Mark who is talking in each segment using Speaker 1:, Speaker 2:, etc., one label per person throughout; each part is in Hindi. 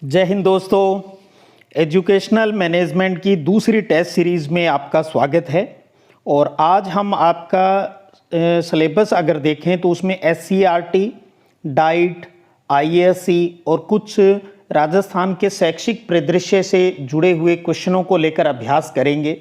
Speaker 1: जय हिंद दोस्तों। एजुकेशनल मैनेजमेंट की दूसरी टेस्ट सीरीज़ में आपका स्वागत है। और आज हम आपका सिलेबस अगर देखें तो उसमें SCERT, डाइट, IASE और कुछ राजस्थान के शैक्षिक परिदृश्य से जुड़े हुए क्वेश्चनों को लेकर अभ्यास करेंगे।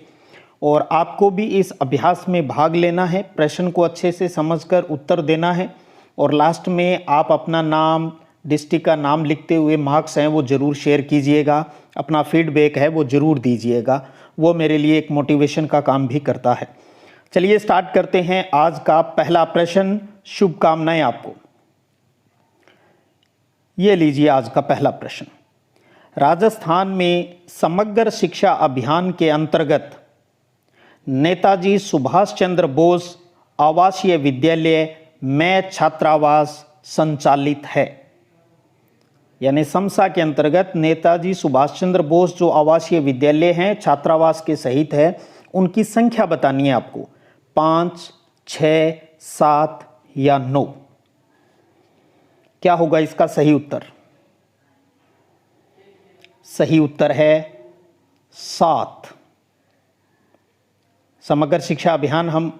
Speaker 1: और आपको भी इस अभ्यास में भाग लेना है, प्रश्न को अच्छे से समझकर उत्तर देना है और लास्ट में आप अपना नाम, डिस्ट्रिक्ट का नाम लिखते हुए मार्क्स हैं वो ज़रूर शेयर कीजिएगा, अपना फीडबैक है वो ज़रूर दीजिएगा, वो मेरे लिए एक मोटिवेशन का काम भी करता है। चलिए स्टार्ट करते हैं आज का पहला प्रश्न। शुभकामनाएं आपको। ये लीजिए आज का पहला प्रश्न। राजस्थान में समग्र शिक्षा अभियान के अंतर्गत नेताजी सुभाष चंद्र बोस आवासीय विद्यालय में छात्रावास संचालित है। यानी समसा के अंतर्गत नेताजी सुभाष चंद्र बोस जो आवासीय विद्यालय हैं छात्रावास के सहित है, उनकी संख्या बतानी है आपको, 5, 6, 7 या 9। क्या होगा इसका सही उत्तर? सही उत्तर है 7। समग्र शिक्षा अभियान हम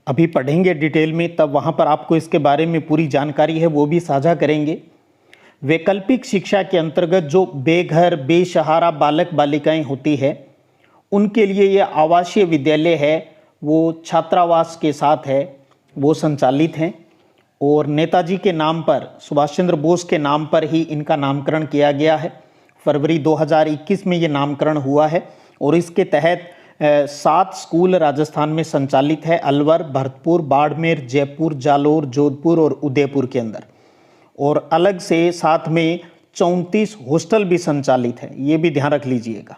Speaker 1: अभी पढ़ेंगे डिटेल में, तब वहाँ पर आपको इसके बारे में पूरी जानकारी है वो भी साझा करेंगे। वैकल्पिक शिक्षा के अंतर्गत जो बेघर बेसहारा बालक बालिकाएं होती है उनके लिए ये आवासीय विद्यालय है वो छात्रावास के साथ है, वो संचालित हैं। और नेताजी के नाम पर, सुभाष चंद्र बोस के नाम पर ही इनका नामकरण किया गया है। फरवरी 2021 में ये नामकरण हुआ है और इसके तहत 7 स्कूल राजस्थान में संचालित है। अलवर, भरतपुर, बाड़मेर, जयपुर, जालोर, जोधपुर और उदयपुर के अंदर। और अलग से साथ में 34 हॉस्टल भी संचालित है, ये भी ध्यान रख लीजिएगा।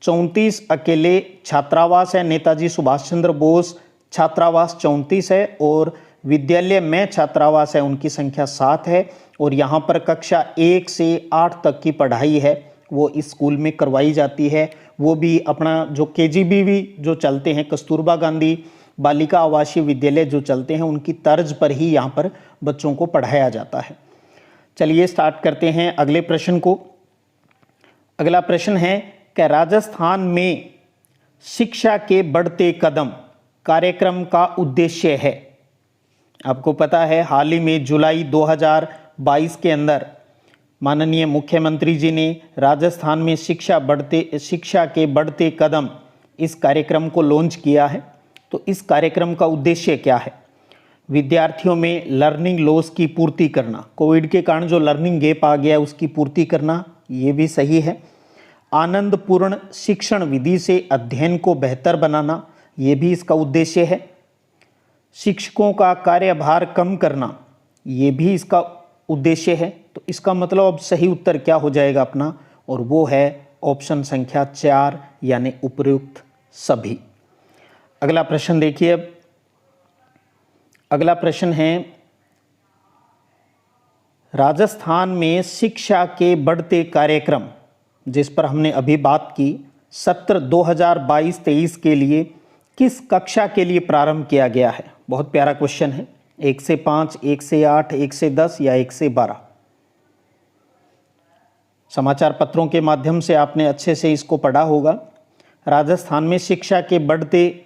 Speaker 1: 34 अकेले छात्रावास है, नेताजी सुभाष चंद्र बोस छात्रावास 34 है और विद्यालय में छात्रावास है उनकी संख्या 7 है। और यहाँ पर कक्षा 1 से 8 तक की पढ़ाई है वो इस स्कूल में करवाई जाती है। वो भी अपना जो KGB भी जो चलते हैं, कस्तूरबा गांधी बालिका आवासीय विद्यालय जो चलते हैं, उनकी तर्ज पर ही यहाँ पर बच्चों को पढ़ाया जाता है। चलिए स्टार्ट करते हैं अगले प्रश्न को। अगला प्रश्न है कि राजस्थान में शिक्षा के बढ़ते कदम कार्यक्रम का उद्देश्य है। आपको पता है हाल ही में जुलाई 2022 के अंदर माननीय मुख्यमंत्री जी ने राजस्थान में शिक्षा के बढ़ते कदम इस कार्यक्रम को लॉन्च किया है। तो इस कार्यक्रम का उद्देश्य क्या है? विद्यार्थियों में लर्निंग लॉस की पूर्ति करना, कोविड के कारण जो लर्निंग गैप आ गया उसकी पूर्ति करना, ये भी सही है। आनंदपूर्ण शिक्षण विधि से अध्ययन को बेहतर बनाना, ये भी इसका उद्देश्य है। शिक्षकों का कार्यभार कम करना, ये भी इसका उद्देश्य है। तो इसका मतलब अब सही उत्तर क्या हो जाएगा अपना, और वो है ऑप्शन संख्या 4 यानी उपयुक्त सभी। अगला प्रश्न देखिए। अब अगला प्रश्न है राजस्थान में शिक्षा के बढ़ते कार्यक्रम जिस पर हमने अभी बात की, सत्र 2022-23 के लिए किस कक्षा के लिए प्रारंभ किया गया है? बहुत प्यारा क्वेश्चन है। 1 से 5, 1 से 8, 1 से 10 या 1 से 12? समाचार पत्रों के माध्यम से आपने अच्छे से इसको पढ़ा होगा। राजस्थान में शिक्षा के बढ़ते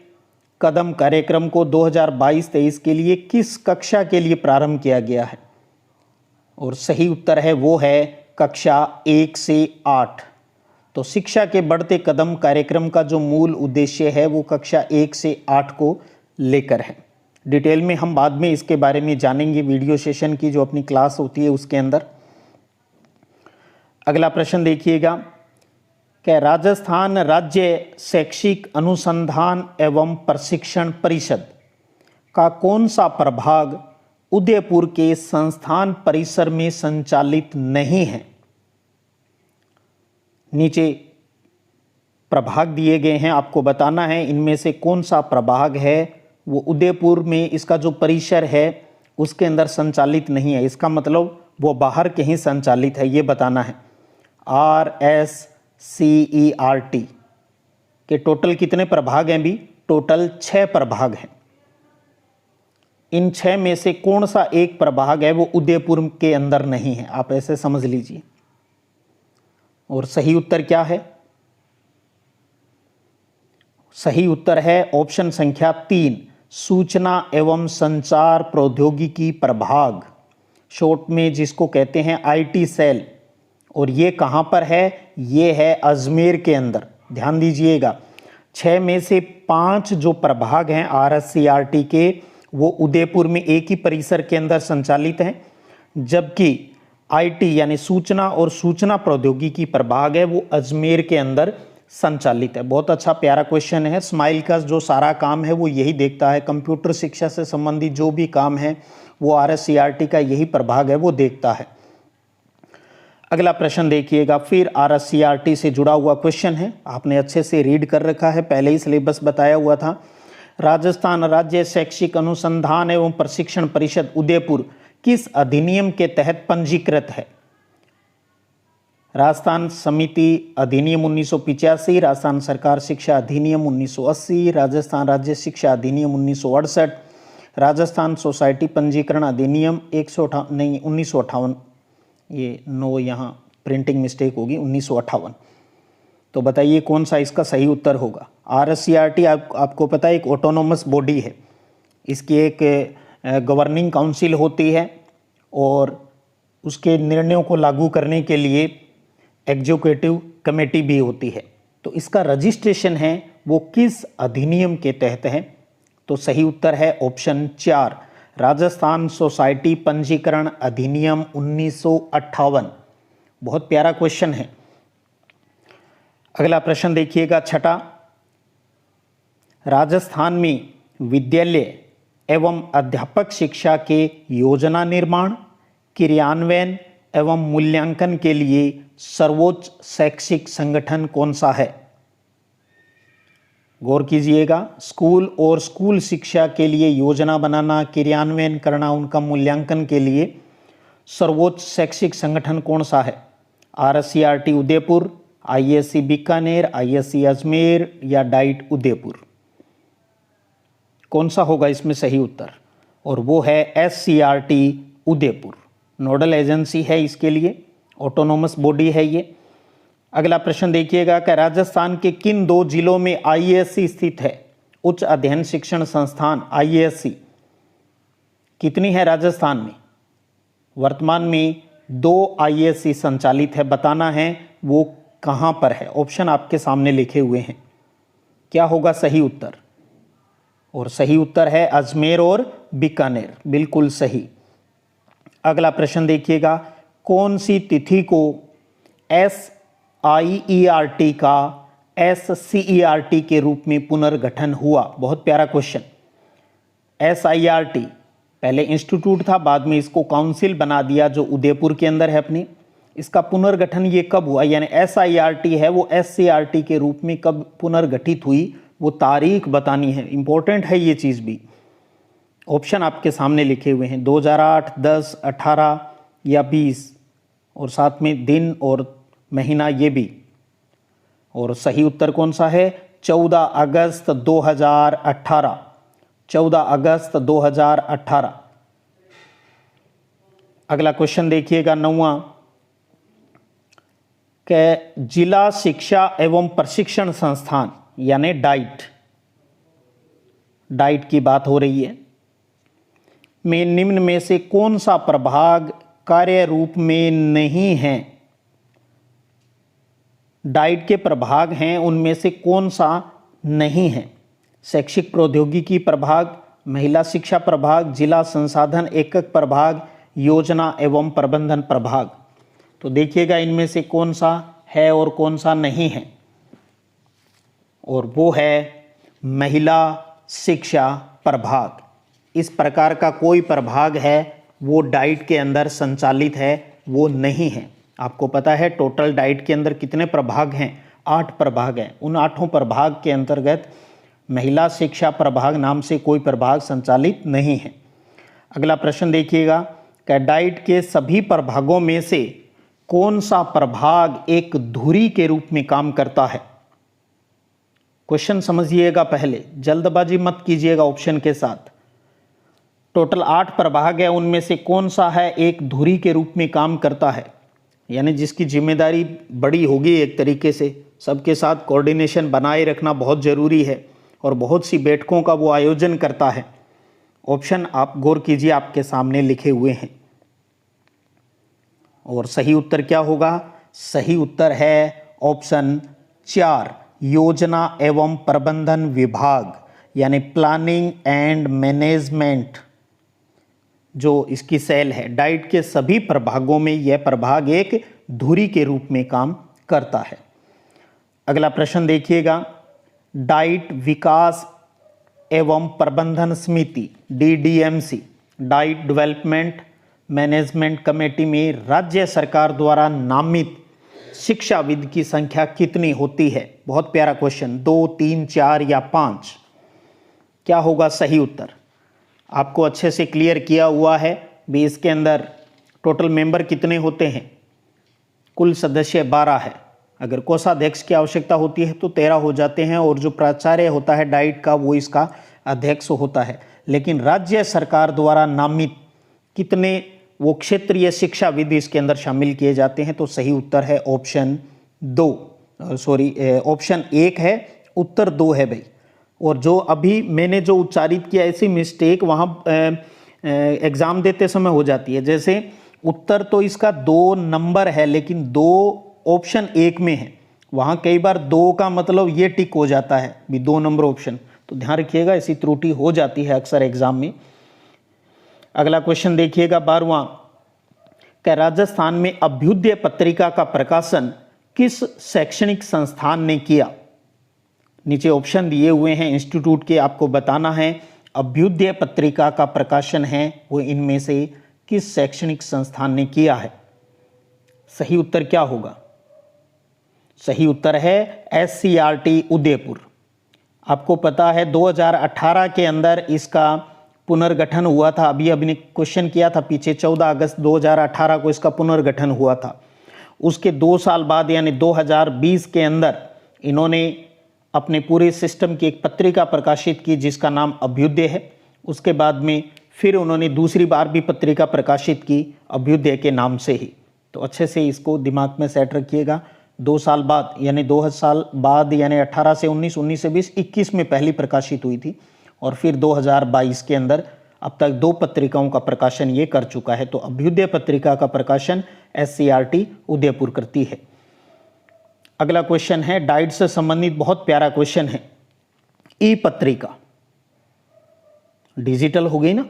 Speaker 1: कदम कार्यक्रम को 2022-23 के लिए किस कक्षा के लिए प्रारंभ किया गया है? और सही उत्तर है वो है कक्षा 1 से 8। तो शिक्षा के बढ़ते कदम कार्यक्रम का जो मूल उद्देश्य है वो कक्षा 1 से 8 को लेकर है। डिटेल में हम बाद में इसके बारे में जानेंगे वीडियो सेशन की जो अपनी क्लास होती है उसके अंदर। अगला प्रश्न देखिएगा कि राजस्थान राज्य शैक्षिक अनुसंधान एवं प्रशिक्षण परिषद का कौन सा प्रभाग उदयपुर के संस्थान परिसर में संचालित नहीं है? नीचे प्रभाग दिए गए हैं, आपको बताना है इनमें से कौन सा प्रभाग है वो उदयपुर में इसका जो परिसर है उसके अंदर संचालित नहीं है। इसका मतलब वो बाहर कहीं संचालित है, ये बताना है। RSCERT के टोटल कितने प्रभाग हैं भी? टोटल 6 प्रभाग हैं। इन 6 में से कौन सा एक प्रभाग है वो उदयपुर के अंदर नहीं है? आप ऐसे समझ लीजिए। और सही उत्तर क्या है? सही उत्तर है ऑप्शन संख्या 3, सूचना एवं संचार प्रौद्योगिकी प्रभाग, शॉर्ट में जिसको कहते हैं आईटी सेल। और ये कहाँ पर है? ये है अजमेर के अंदर। ध्यान दीजिएगा, 6 में से 5 जो प्रभाग हैं आरएससीआरटी के, वो उदयपुर में एक ही परिसर के अंदर संचालित हैं, जबकि आईटी यानी सूचना और सूचना प्रौद्योगिकी प्रभाग है वो अजमेर के अंदर संचालित है। बहुत अच्छा प्यारा क्वेश्चन है। स्माइल का जो सारा काम है वो यही देखता है, कंप्यूटर शिक्षा से संबंधित जो भी काम है वो आरएससीआरटी का यही प्रभाग है वो देखता है। अगला प्रश्न देखिएगा, फिर आरएससीआरटी से जुड़ा हुआ क्वेश्चन है, आपने अच्छे से रीड कर रखा है, पहले ही सिलेबस बताया हुआ था। राजस्थान राज्य शैक्षिक अनुसंधान एवं प्रशिक्षण परिषद उदयपुर किस अधिनियम के तहत पंजीकृत है? राजस्थान समिति अधिनियम 1985, राजस्थान सरकार शिक्षा अधिनियम 1980, राजस्थान राज्य शिक्षा अधिनियम 1968, राजस्थान सोसाइटी पंजीकरण अधिनियम 1958, ये 9 यहाँ प्रिंटिंग मिस्टेक होगी, 1958। तो बताइए कौन सा इसका सही उत्तर होगा? आरएससीआरटी आपको पता है एक ऑटोनोमस बॉडी है, इसकी एक गवर्निंग काउंसिल होती है और उसके निर्णयों को लागू करने के लिए एग्जीक्यूटिव कमेटी भी होती है। तो इसका रजिस्ट्रेशन है वो किस अधिनियम के तहत है? तो सही उत्तर है ऑप्शन 4, राजस्थान सोसाइटी पंजीकरण अधिनियम 1958। बहुत प्यारा क्वेश्चन है। अगला प्रश्न देखिएगा, छठा, राजस्थान में विद्यालय एवं अध्यापक शिक्षा के योजना निर्माण, क्रियान्वयन एवं मूल्यांकन के लिए सर्वोच्च शैक्षिक संगठन कौन सा है? गौर कीजिएगा, स्कूल और स्कूल शिक्षा के लिए योजना बनाना, क्रियान्वयन करना, उनका मूल्यांकन के लिए सर्वोच्च शैक्षिक संगठन कौन सा है? आरएससीआरटी उदयपुर, आईएससी बीकानेर, आईएससी अजमेर या डाइट उदयपुर? कौन सा होगा इसमें सही उत्तर? और वो है एससीआरटी उदयपुर। नोडल एजेंसी है इसके लिए, ऑटोनोमस बॉडी है ये। अगला प्रश्न देखिएगा कि राजस्थान के किन 2 जिलों में आईएएससी स्थित है? उच्च अध्ययन शिक्षण संस्थान आईएएससी कितनी है राजस्थान में? वर्तमान में 2 आईएएससी संचालित है, बताना है वो कहां पर है। ऑप्शन आपके सामने लिखे हुए हैं, क्या होगा सही उत्तर? और सही उत्तर है अजमेर और बीकानेर, बिल्कुल सही। अगला प्रश्न देखिएगा, कौन सी तिथि को SIERT का SCERT के रूप में पुनर्गठन हुआ? बहुत प्यारा क्वेश्चन। SIERT पहले इंस्टीट्यूट था, बाद में इसको काउंसिल बना दिया जो उदयपुर के अंदर है अपनी। इसका पुनर्गठन ये कब हुआ, यानी SIERT है वो SCERT के रूप में कब पुनर्गठित हुई, वो तारीख बतानी है। इंपॉर्टेंट है ये चीज़ भी। ऑप्शन आपके सामने लिखे हुए हैं, 2008, 10, 18 या 20, और साथ में दिन और महीना ये भी। और सही उत्तर कौन सा है? 14 अगस्त 2018। 14 अगस्त 2018। अगला क्वेश्चन देखिएगा, 9वां, के जिला शिक्षा एवं प्रशिक्षण संस्थान यानी डाइट की बात हो रही है, में निम्न में से कौन सा प्रभाग कार्य रूप में नहीं है? डाइट के प्रभाग हैं, उनमें से कौन सा नहीं है? शैक्षिक प्रौद्योगिकी प्रभाग, महिला शिक्षा प्रभाग, जिला संसाधन एकक प्रभाग, योजना एवं प्रबंधन प्रभाग। तो देखिएगा इनमें से कौन सा है और कौन सा नहीं है, और वो है महिला शिक्षा प्रभाग। इस प्रकार का कोई प्रभाग है वो डाइट के अंदर संचालित है, वो नहीं है। आपको पता है टोटल डाइट के अंदर कितने प्रभाग हैं? 8 प्रभाग हैं। उन 8 प्रभाग के अंतर्गत महिला शिक्षा प्रभाग नाम से कोई प्रभाग संचालित नहीं है। अगला प्रश्न देखिएगा, कि डाइट के सभी प्रभागों में से कौन सा प्रभाग एक धुरी के रूप में काम करता है? क्वेश्चन समझिएगा, पहले जल्दबाजी मत कीजिएगा ऑप्शन के साथ। टोटल 8 प्रभाग है, उनमें से कौन सा है एक धुरी के रूप में काम करता है? यानी जिसकी जिम्मेदारी बड़ी होगी, एक तरीके से सबके साथ कोऑर्डिनेशन बनाए रखना बहुत ज़रूरी है और बहुत सी बैठकों का वो आयोजन करता है। ऑप्शन आप गौर कीजिए, आपके सामने लिखे हुए हैं। और सही उत्तर क्या होगा? सही उत्तर है ऑप्शन 4, योजना एवं प्रबंधन विभाग, यानी प्लानिंग एंड मैनेजमेंट जो इसकी सेल है। डाइट के सभी प्रभागों में यह प्रभाग एक धुरी के रूप में काम करता है। अगला प्रश्न देखिएगा, डाइट विकास एवं प्रबंधन समिति DDMC, diet development management committee में राज्य सरकार द्वारा नामित शिक्षाविद की संख्या कितनी होती है? बहुत प्यारा क्वेश्चन। 2, 3, 4 या 5? क्या होगा सही उत्तर? आपको अच्छे से क्लियर किया हुआ है भी। इसके अंदर टोटल मेंबर कितने होते हैं? कुल सदस्य 12 है। अगर कोषाध्यक्ष की आवश्यकता होती है तो 13 हो जाते हैं, और जो प्राचार्य होता है डाइट का वो इसका अध्यक्ष होता है। लेकिन राज्य सरकार द्वारा नामित कितने वो क्षेत्रीय शिक्षाविद इसके अंदर शामिल किए जाते हैं? तो सही उत्तर है ऑप्शन 2, ऑप्शन 1 है, उत्तर 2 है भाई। और जो अभी मैंने जो उच्चारित किया, ऐसी मिस्टेक वहाँ एग्ज़ाम देते समय हो जाती है। जैसे उत्तर तो इसका 2 नंबर है, लेकिन 2 ऑप्शन 1 में है। वहाँ कई बार 2 का मतलब ये टिक हो जाता है भी 2 नंबर ऑप्शन, तो ध्यान रखिएगा, ऐसी त्रुटि हो जाती है अक्सर एग्जाम में। अगला क्वेश्चन देखिएगा, 12वां, क्या राजस्थान में अभ्युदय पत्रिका का प्रकाशन किस शैक्षणिक संस्थान ने किया? नीचे ऑप्शन दिए हुए हैं इंस्टीट्यूट के, आपको बताना है अभ्युदय पत्रिका का प्रकाशन है वो इनमें से किस शैक्षणिक संस्थान ने किया है? सही उत्तर क्या होगा? सही उत्तर है SCRT उदयपुर। आपको पता है 2018 के अंदर इसका पुनर्गठन हुआ था। अभी ने क्वेश्चन किया था पीछे, 14 अगस्त 2018 को इसका पुनर्गठन हुआ था। उसके 2 साल बाद यानी 2020 के अंदर इन्होंने अपने पूरे सिस्टम की एक पत्रिका प्रकाशित की जिसका नाम अभ्युदय है। उसके बाद में फिर उन्होंने दूसरी बार भी पत्रिका प्रकाशित की अभ्युदय के नाम से ही। तो अच्छे से इसको दिमाग में सेट रखिएगा। 2 साल बाद यानी 2 साल बाद यानी 18 से 19, 19 से 20, 21 में पहली प्रकाशित हुई थी, और फिर 2022 के अंदर अब तक 2 पत्रिकाओं का प्रकाशन ये कर चुका है। तो अभ्युदय पत्रिका का प्रकाशन SCRT उदयपुर करती है। अगला क्वेश्चन है डाइट से संबंधित, बहुत प्यारा क्वेश्चन है। ई पत्रिका डिजिटल हो गई ना,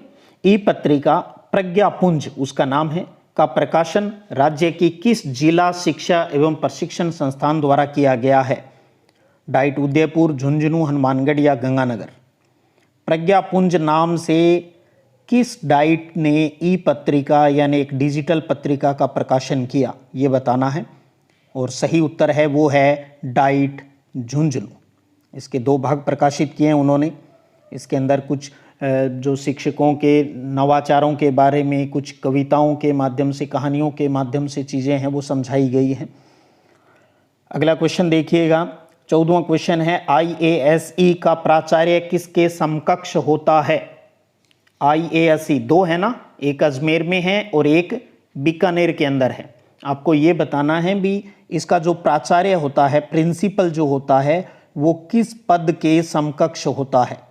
Speaker 1: ई पत्रिका प्रज्ञापुंज उसका नाम है, का प्रकाशन राज्य की किस जिला शिक्षा एवं प्रशिक्षण संस्थान द्वारा किया गया है? डाइट उदयपुर, झुंझुनू, हनुमानगढ़ या गंगानगर? प्रज्ञापुंज नाम से किस डाइट ने ई पत्रिका यानी एक डिजिटल पत्रिका का प्रकाशन किया, ये बताना है। और सही उत्तर है वो है डाइट झुंझुनू। इसके 2 भाग प्रकाशित किए हैं उन्होंने। इसके अंदर कुछ जो शिक्षकों के नवाचारों के बारे में, कुछ कविताओं के माध्यम से, कहानियों के माध्यम से चीज़ें हैं वो समझाई गई हैं। अगला क्वेश्चन देखिएगा, 14वां क्वेश्चन है, IASE का प्राचार्य किसके समकक्ष होता है? IASE 2 है ना, एक अजमेर में है और एक बीकानेर के अंदर है। आपको ये बताना है भी इसका जो प्राचार्य होता है, प्रिंसिपल जो होता है, वो किस पद के समकक्ष होता है?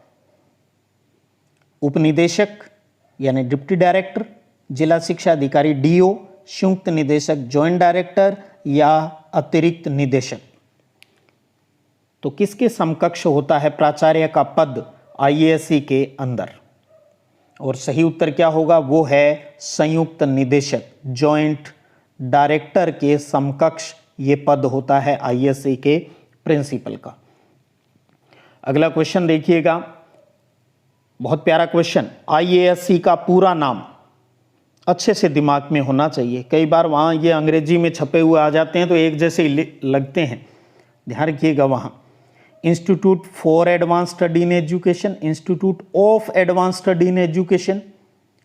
Speaker 1: उपनिदेशक यानी डिप्टी डायरेक्टर, जिला शिक्षा अधिकारी DO, संयुक्त निदेशक जॉइंट डायरेक्टर या अतिरिक्त निदेशक? तो किसके समकक्ष होता है प्राचार्य का पद IASE के अंदर? और सही उत्तर क्या होगा? वो है संयुक्त निदेशक, जॉइंट डायरेक्टर के समकक्ष ये पद होता है IASE के प्रिंसिपल का। अगला क्वेश्चन देखिएगा, बहुत प्यारा क्वेश्चन। IASE का पूरा नाम अच्छे से दिमाग में होना चाहिए। कई बार वहाँ ये अंग्रेजी में छपे हुए आ जाते हैं तो एक जैसे ही लगते हैं, ध्यान रखिएगा। वहाँ institute for advance study in education, institute of advance study in education,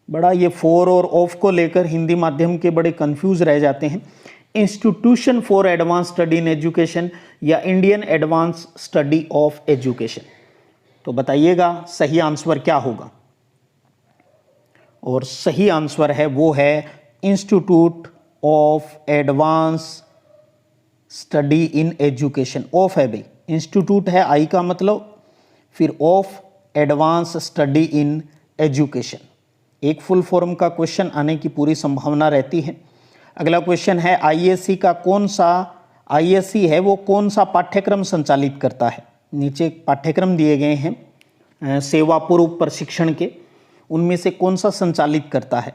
Speaker 1: बड़ा ये फॉर और ऑफ को लेकर हिंदी माध्यम के बड़े कंफ्यूज रह जाते हैं। Institution for advance study in education या Indian advance study of education? तो बताइएगा सही आंसर क्या होगा? और सही आंसर है वो है institute of advance study in education. Of है भाई, इंस्टीट्यूट है, आई का मतलब, फिर of advance study in education. एक फुल फॉर्म का क्वेश्चन आने की पूरी संभावना रहती है। अगला क्वेश्चन है आईएससी का कौन सा, आईएससी है वो कौन सा पाठ्यक्रम संचालित करता है। नीचे पाठ्यक्रम दिए गए हैं सेवा पूर्व प्रशिक्षण के, उनमें से कौन सा संचालित करता है,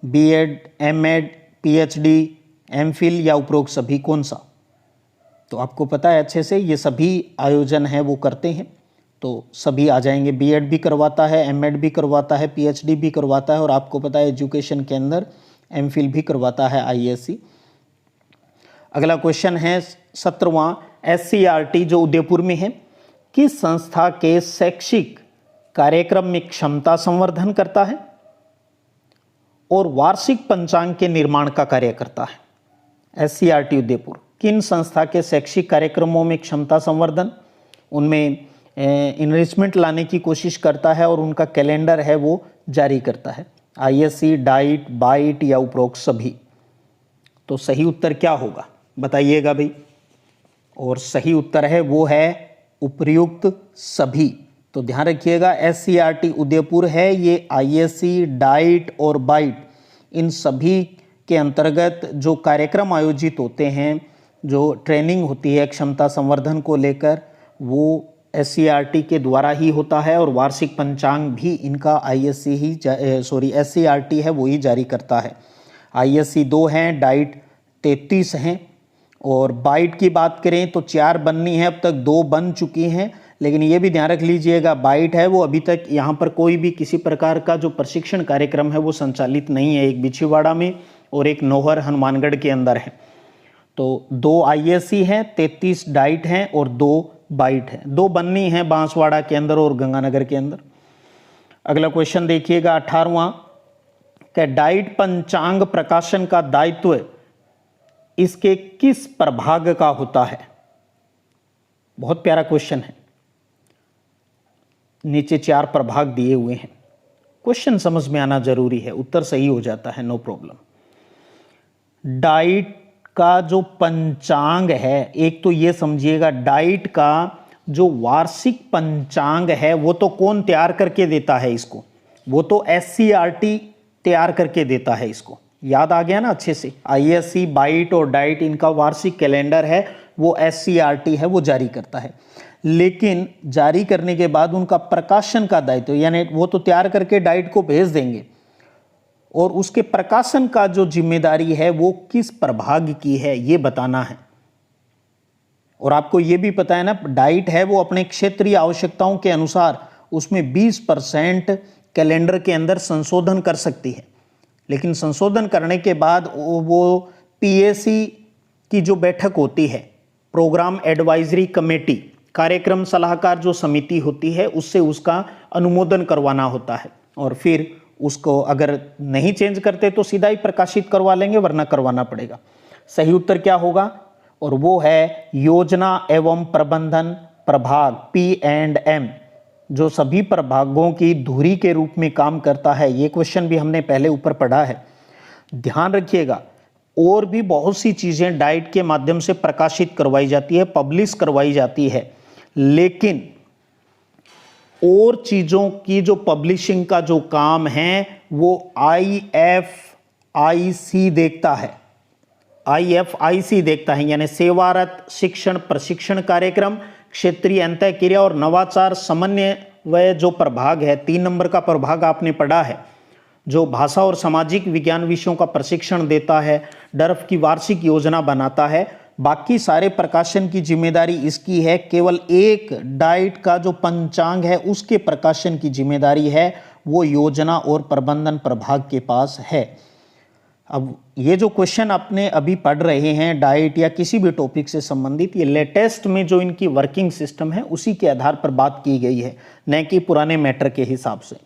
Speaker 1: बीएड, एमएड, पीएचडी, एमफिल या उपरोक्त सभी, कौन सा। तो आपको पता है अच्छे से, ये सभी आयोजन है वो करते हैं, तो सभी आ जाएंगे। बीएड भी करवाता है, एमएड भी करवाता है, पीएचडी भी करवाता है, और आपको पता है एजुकेशन के अंदर एमफिल भी करवाता है आईएससी। अगला क्वेश्चन है 17वां, एससीईआरटी जो उदयपुर में है, किस संस्था के शैक्षिक कार्यक्रम में क्षमता संवर्धन करता है और वार्षिक पंचांग के निर्माण का कार्य करता है। एससीईआरटी उदयपुर किन संस्था के शैक्षिक कार्यक्रमों में क्षमता संवर्धन, उनमें इनरिचमेंट लाने की कोशिश करता है और उनका कैलेंडर है वो जारी करता है। आईएससी, डाइट, बाइट या उपरोक्त सभी। तो सही उत्तर क्या होगा बताइएगा भाई। और सही उत्तर है वो है उपर्युक्त सभी। तो ध्यान रखिएगा, एससीईआरटी उदयपुर है ये आईएससी, डाइट और बाइट, इन सभी के अंतर्गत जो कार्यक्रम आयोजित होते हैं, जो ट्रेनिंग होती है क्षमता संवर्धन को लेकर, वो एससीईआरटी के द्वारा ही होता है। और वार्षिक पंचांग भी इनका आईएससी ही एससीईआरटी है वो ही जारी करता है। आईएससी 2 हैं, डाइट 33 हैं, और बाइट की बात करें तो 4 बननी है, अब तक 2 बन चुकी हैं। लेकिन ये भी ध्यान रख लीजिएगा, बाइट है वो अभी तक यहाँ पर कोई भी किसी प्रकार का जो प्रशिक्षण कार्यक्रम है वो संचालित नहीं है। एक बिछीवाड़ा में और एक नौहर हनुमानगढ़ के अंदर है। तो 2 आईएससी हैं, 33 डाइट हैं और 2 बाइट है। 2 बननी है बांसवाड़ा के अंदर और गंगानगर के अंदर। अगला क्वेश्चन देखिएगा 18वां, कि डाइट पंचांग प्रकाशन का दायित्व इसके किस प्रभाग का होता है। बहुत प्यारा क्वेश्चन है, नीचे 4 प्रभाग दिए हुए हैं। क्वेश्चन समझ में आना जरूरी है, उत्तर सही हो जाता है, नो प्रॉब्लम। डाइट का जो पंचांग है, एक तो ये समझिएगा, डाइट का जो वार्षिक पंचांग है वो तो कौन तैयार करके देता है इसको, वो तो एससीईआरटी तैयार करके देता है इसको। याद आ गया ना अच्छे से। आईएससी, बाइट और डाइट इनका वार्षिक कैलेंडर है वो एससीईआरटी है वो जारी करता है। लेकिन जारी करने के बाद उनका प्रकाशन का दायित्व, यानी वो तो तैयार करके डाइट को भेज देंगे, और उसके प्रकाशन का जो जिम्मेदारी है वो किस प्रभाग की है ये बताना है। और आपको ये भी पता है ना, डाइट है वो अपने क्षेत्रीय आवश्यकताओं के अनुसार उसमें 20% कैलेंडर के अंदर संशोधन कर सकती है। लेकिन संशोधन करने के बाद वो पीएसी की जो बैठक होती है, प्रोग्राम एडवाइजरी कमेटी, कार्यक्रम सलाहकार जो समिति होती है, उससे उसका अनुमोदन करवाना होता है। और फिर उसको अगर नहीं चेंज करते तो सीधा ही प्रकाशित करवा लेंगे, वरना करवाना पड़ेगा। सही उत्तर क्या होगा, और वो है योजना एवं प्रबंधन प्रभाग, P&M, जो सभी प्रभागों की धुरी के रूप में काम करता है। ये क्वेश्चन भी हमने पहले ऊपर पढ़ा है, ध्यान रखिएगा। और भी बहुत सी चीजें डाइट के माध्यम से प्रकाशित करवाई जाती है, पब्लिश करवाई जाती है, लेकिन और चीजों की जो पब्लिशिंग का जो काम है वो IFIC देखता है। IFIC देखता है, यानी सेवारत शिक्षण प्रशिक्षण कार्यक्रम, क्षेत्रीय अंतःक्रिया और नवाचार समन्वय जो प्रभाग है, 3 नंबर का प्रभाग आपने पढ़ा है, जो भाषा और सामाजिक विज्ञान विषयों का प्रशिक्षण देता है, डर्फ की वार्षिक योजना बनाता है। बाकी सारे प्रकाशन की जिम्मेदारी इसकी है। केवल एक डाइट का जो पंचांग है उसके प्रकाशन की जिम्मेदारी है वो योजना और प्रबंधन प्रभाग के पास है। अब ये जो क्वेश्चन आपने अभी पढ़ रहे हैं डाइट या किसी भी टॉपिक से संबंधित, ये लेटेस्ट में जो इनकी वर्किंग सिस्टम है उसी के आधार पर बात की गई है, न कि पुराने मैटर के हिसाब से।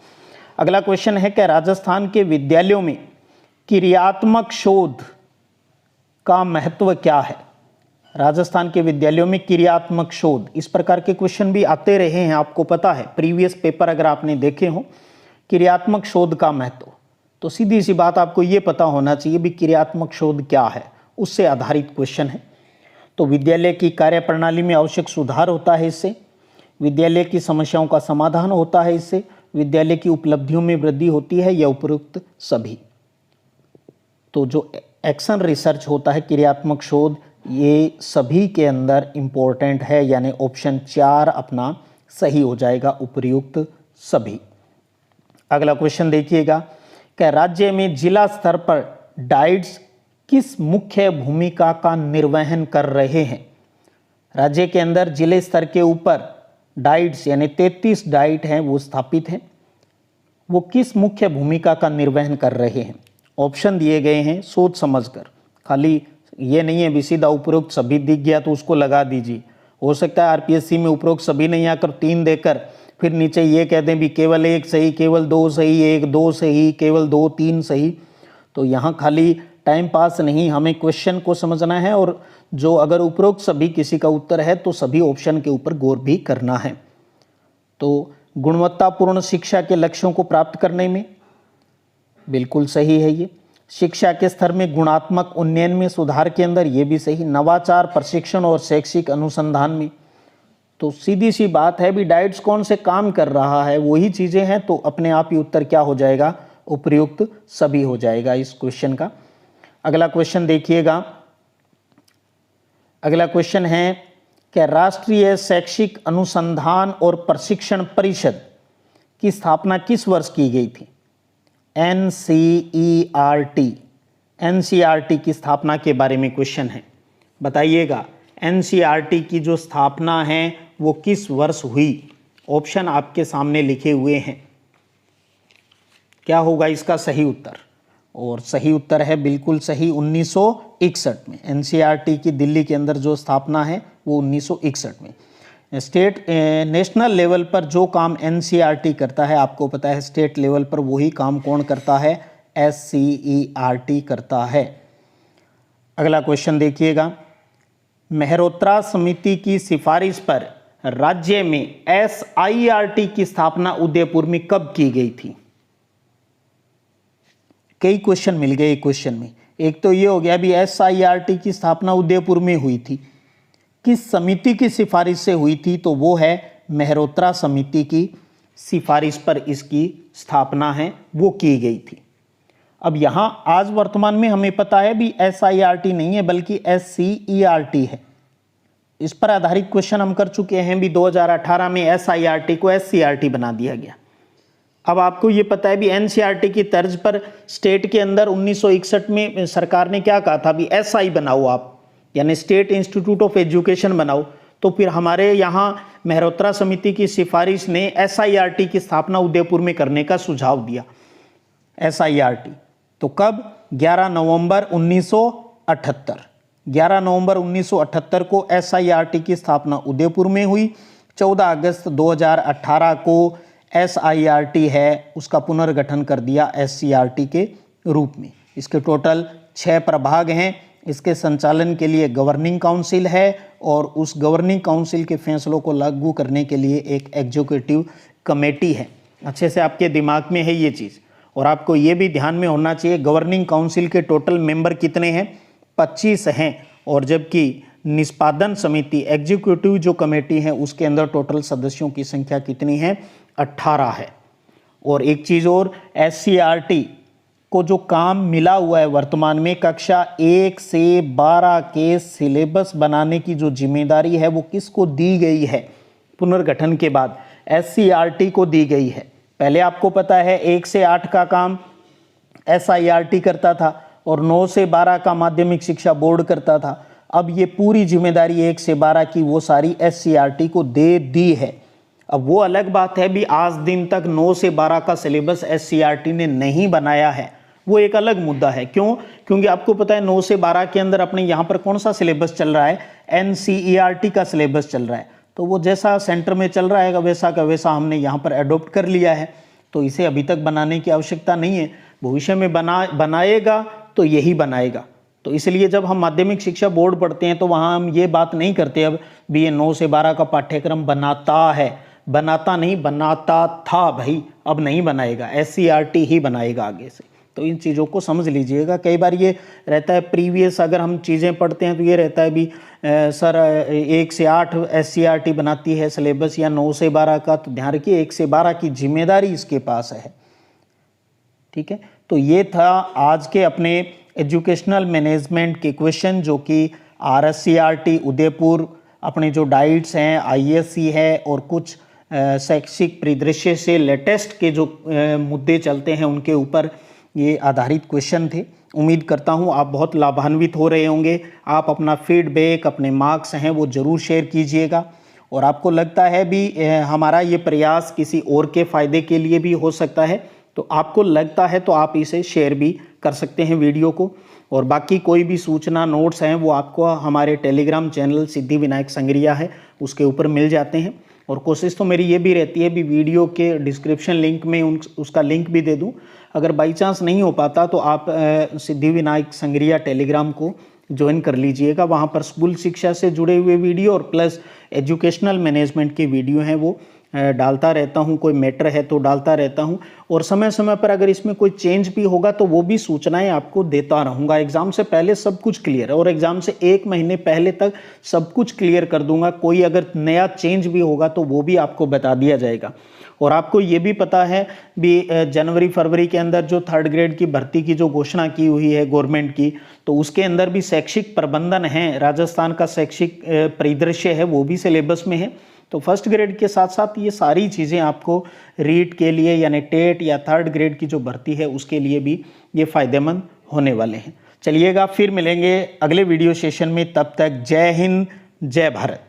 Speaker 1: अगला क्वेश्चन है कि राजस्थान के विद्यालयों में क्रियात्मक शोध का महत्व क्या है। राजस्थान के विद्यालयों में क्रियात्मक शोध, इस प्रकार के क्वेश्चन भी आते रहे हैं, आपको पता है, प्रीवियस पेपर अगर आपने देखे हो। क्रियात्मक शोध का महत्व, तो सीधी सी बात आपको ये पता होना चाहिए भी क्रियात्मक शोध क्या है, उससे आधारित क्वेश्चन है। तो विद्यालय की कार्यप्रणाली में आवश्यक सुधार होता है इससे, विद्यालय की समस्याओं का समाधान होता है इससे, विद्यालय की उपलब्धियों में वृद्धि होती है, या उपरोक्त सभी। तो जो एक्शन रिसर्च होता है, क्रियात्मक शोध, ये सभी के अंदर इम्पोर्टेंट है, यानी ऑप्शन 4 अपना सही हो जाएगा, उपयुक्त सभी। अगला क्वेश्चन देखिएगा, क्या राज्य में जिला स्तर पर डाइट्स किस मुख्य भूमिका का निर्वहन कर रहे हैं? राज्य के अंदर जिले स्तर के ऊपर डाइट्स यानी 33 डाइट हैं वो स्थापित हैं, वो किस मुख्य भूमिका का निर्वहन कर रहे हैं? ऑप्शन दिए गए हैं, सोच समझकर, खाली ये नहीं है भी सीधा उपरोक्त सभी दिख गया तो उसको लगा दीजिए। हो सकता है आरपीएससी में उपरोक्त सभी नहीं आकर 3 देकर फिर नीचे ये कह दें भी केवल 1 सही, केवल 2 सही, 1 2 सही, केवल 2 3 सही। तो यहाँ खाली टाइम पास नहीं, हमें क्वेश्चन को समझना है, और जो अगर उपरोक्त सभी किसी का उत्तर है तो सभी ऑप्शन के ऊपर गौर भी करना है। तो गुणवत्तापूर्ण शिक्षा के लक्ष्यों को प्राप्त करने में बिल्कुल सही है ये, शिक्षा के स्तर में गुणात्मक उन्नयन में सुधार के अंदर ये भी सही, नवाचार, प्रशिक्षण और शैक्षिक अनुसंधान में। तो सीधी सी बात है भी डाइट्स कौन से काम कर रहा है, वही चीज़ें हैं, तो अपने आप ही उत्तर क्या हो जाएगा, उपयुक्त सभी हो जाएगा इस क्वेश्चन का। अगला क्वेश्चन देखिएगा, अगला क्वेश्चन है कि राष्ट्रीय शैक्षिक अनुसंधान और प्रशिक्षण परिषद की स्थापना किस वर्ष की गई थी? NCERT, NCERT की स्थापना के बारे में क्वेश्चन है, बताइएगा NCERT की जो स्थापना है वो किस वर्ष हुई? ऑप्शन आपके सामने लिखे हुए हैं, क्या होगा इसका सही उत्तर? और सही उत्तर है बिल्कुल सही, 1961 में। NCERT की दिल्ली के अंदर जो स्थापना है वो 1961 में। नेशनल लेवल पर जो काम NCERT करता है, आपको पता है स्टेट लेवल पर वही काम कौन करता है? SCERT करता है। अगला क्वेश्चन देखिएगा, मेहरोत्रा समिति की सिफारिश पर राज्य में SIRT की स्थापना उदयपुर में कब की गई थी? कई क्वेश्चन मिल गए एक क्वेश्चन में। एक तो ये हो गया भी SIRT की स्थापना उदयपुर में हुई थी, किस समिति की सिफारिश से हुई थी? तो वो है मेहरोत्रा समिति की सिफारिश पर इसकी स्थापना है, वो की गई थी। अब यहाँ आज वर्तमान में हमें पता है भी SIRT नहीं है बल्कि SCERT है। इस पर आधारित क्वेश्चन हम कर चुके हैं भी 2018 में SIRT को SCERT बना दिया गया। अब आपको ये पता है भी NCERT की तर्ज पर स्टेट के अंदर 1961 में सरकार ने क्या कहा था भी SI बनाओ आप, यानी स्टेट इंस्टीट्यूट ऑफ एजुकेशन बनाओ। तो फिर हमारे यहाँ मेहरोत्रा समिति की सिफारिश ने SIRT की स्थापना उदयपुर में करने का सुझाव दिया। SIRT तो कब? 11 नवंबर 1978। 11 नवंबर 1978 को SIRT की स्थापना उदयपुर में हुई। 14 अगस्त 2018 को SIRT है उसका पुनर्गठन कर दिया SCERT के रूप में। इसके टोटल 6 प्रभाग हैं। इसके संचालन के लिए गवर्निंग काउंसिल है और उस गवर्निंग काउंसिल के फैसलों को लागू करने के लिए एक एग्जीक्यूटिव कमेटी है। अच्छे से आपके दिमाग में है ये चीज़। और आपको ये भी ध्यान में होना चाहिए गवर्निंग काउंसिल के टोटल मेंबर कितने हैं? 25 हैं। और जबकि निष्पादन समिति एग्जीक्यूटिव जो कमेटी है उसके अंदर टोटल सदस्यों की संख्या कितनी है? 18 है। और एक चीज़ और, SCERT को जो काम मिला हुआ है वर्तमान में कक्षा 1 से 12 के सिलेबस बनाने की जो जिम्मेदारी है वो किसको दी गई है? पुनर्गठन के बाद SCERT को दी गई है। पहले आपको पता है 1 से 8 का काम SIRT करता था और 9 से 12 का माध्यमिक शिक्षा बोर्ड करता था। अब ये पूरी जिम्मेदारी 1 से 12 की वो सारी SCERT को दे दी है। अब वो अलग बात है भी आज दिन तक 9 से 12 का सिलेबस SCERT ने नहीं बनाया है, वो एक अलग मुद्दा है। क्यों? क्योंकि आपको पता है 9 से 12 के अंदर अपने यहाँ पर कौन सा सिलेबस चल रहा है? NCERT का सिलेबस चल रहा है। तो वो जैसा सेंटर में चल रहा है वैसा का वैसा हमने यहाँ पर अडोप्ट कर लिया है। तो इसे अभी तक बनाने की आवश्यकता नहीं है, भविष्य में बनाएगा तो यही बनाएगा। तो इसलिए जब हम माध्यमिक शिक्षा बोर्ड पढ़ते हैं तो वहाँ हम ये बात नहीं करते अब भी ये 9 से 12 का पाठ्यक्रम बनाता है, बनाता नहीं, बनाता था भाई, अब नहीं बनाएगा, SCERT ही बनाएगा आगे से। तो इन चीज़ों को समझ लीजिएगा। कई बार ये रहता है प्रीवियस अगर हम चीज़ें पढ़ते हैं तो ये रहता है भी सर 1 से 8 SCERT बनाती है सिलेबस या 9 से 12 का, तो ध्यान रखिए 1 से 12 की जिम्मेदारी इसके पास है। ठीक है, तो ये था आज के अपने एजुकेशनल मैनेजमेंट के क्वेश्चन जो कि RSCRT उदयपुर, अपने जो डाइट्स हैं, ISC है और कुछ शैक्षिक परिदृश्य से लेटेस्ट के जो मुद्दे चलते हैं उनके ऊपर ये आधारित क्वेश्चन थे। उम्मीद करता हूँ आप बहुत लाभान्वित हो रहे होंगे। आप अपना फीडबैक, अपने मार्क्स हैं वो ज़रूर शेयर कीजिएगा, और आपको लगता है भी हमारा ये प्रयास किसी और के फ़ायदे के लिए भी हो सकता है, तो आपको लगता है तो आप इसे शेयर भी कर सकते हैं वीडियो को। और बाकी कोई भी सूचना, नोट्स हैं वो आपको हमारे टेलीग्राम चैनल सिद्धिविनायक संग्रिया है उसके ऊपर मिल जाते हैं। और कोशिश तो मेरी ये भी रहती है भी वीडियो के डिस्क्रिप्शन लिंक में उसका लिंक भी दे दूं। अगर बाई चांस नहीं हो पाता तो आप सिद्धिविनायक संग्रिया टेलीग्राम को ज्वाइन कर लीजिएगा। वहाँ पर स्कूल शिक्षा से जुड़े हुए वीडियो और प्लस एजुकेशनल मैनेजमेंट के वीडियो हैं वो डालता रहता हूँ। कोई मैटर है तो डालता रहता हूँ, और समय समय पर अगर इसमें कोई चेंज भी होगा तो वो भी सूचनाएं आपको देता रहूँगा। एग्ज़ाम से पहले सब कुछ क्लियर है और एग्ज़ाम से 1 महीने पहले तक सब कुछ क्लियर कर दूंगा। कोई अगर नया चेंज भी होगा तो वो भी आपको बता दिया जाएगा। और आपको ये भी पता है भी जनवरी फरवरी के अंदर जो 3rd ग्रेड की भर्ती की जो घोषणा की हुई है गवर्नमेंट की, तो उसके अंदर भी शैक्षिक प्रबंधन है, राजस्थान का शैक्षिक परिदृश्य है वो भी सिलेबस में है। तो 1st ग्रेड के साथ साथ ये सारी चीज़ें आपको रीट के लिए यानी टेट या 3rd ग्रेड की जो भर्ती है उसके लिए भी ये फ़ायदेमंद होने वाले हैं। चलिएगा फिर मिलेंगे अगले वीडियो सेशन में, तब तक जय हिंद, जय भारत।